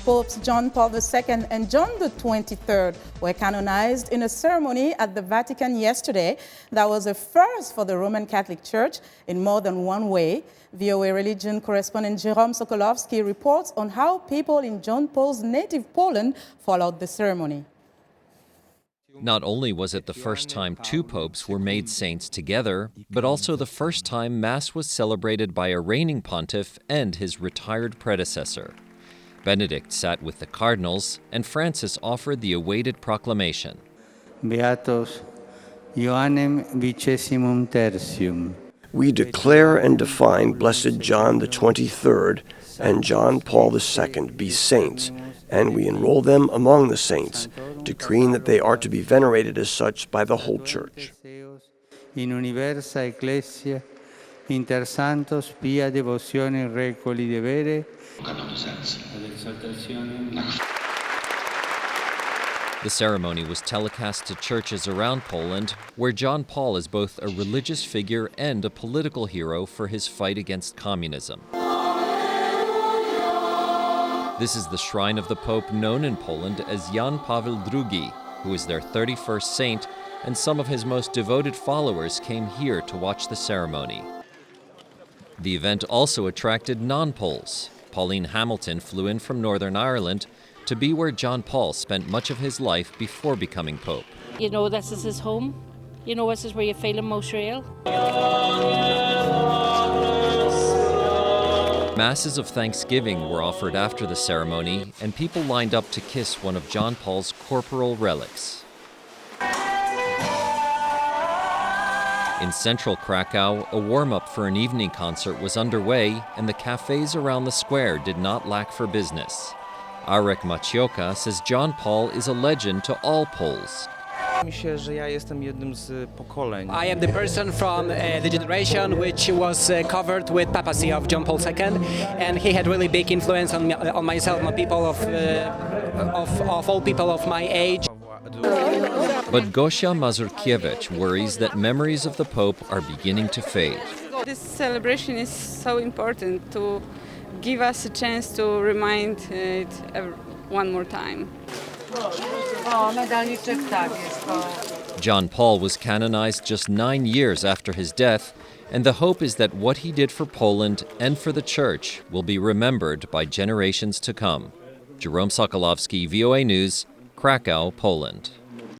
Popes John Paul II and John XXIII were canonized in a ceremony at the Vatican yesterday. That was a first for the Roman Catholic Church in more than one way. VOA religion correspondent Jerome Socolovsky reports on how people in John Paul's native Poland followed the ceremony. Not only was it the first time two popes were made saints together, but also the first time Mass was celebrated by a reigning pontiff and his retired predecessor. Benedict sat with the cardinals, and Francis offered the awaited proclamation. Beatus Ioannem vicessimum tertium. We declare and define Blessed John the 23rd and John Paul II be saints, and we enroll them among the saints, decreeing that they are to be venerated as such by the whole Church. In universa ecclesia, inter santos pia devotione recoli devere. The ceremony was telecast to churches around Poland, where John Paul is both a religious figure and a political hero for his fight against communism. This is the shrine of the Pope known in Poland as Jan Paweł II, who is their 31st saint, and some of his most devoted followers came here to watch the ceremony. The event also attracted non-Poles. Pauline Hamilton flew in from Northern Ireland to be where John Paul spent much of his life before becoming Pope. You know, this is his home. You know, this is where you feel him most real. Masses of thanksgiving were offered after the ceremony, and people lined up to kiss one of John Paul's corporal relics. In central Krakow, a warm-up for an evening concert was underway, and the cafes around the square did not lack for business. Arek Macioka says John Paul is a legend to all Poles. I am the person from the generation which was covered with papacy of John Paul II, and he had really big influence on myself, on people of all people of my age. But Gosia Mazurkiewicz worries that memories of the Pope are beginning to fade. This celebration is so important to give us a chance to remind it one more time. John Paul was canonized just 9 years after his death, and the hope is that what he did for Poland and for the Church will be remembered by generations to come. Jerome Socolovsky, VOA News, Krakow, Poland.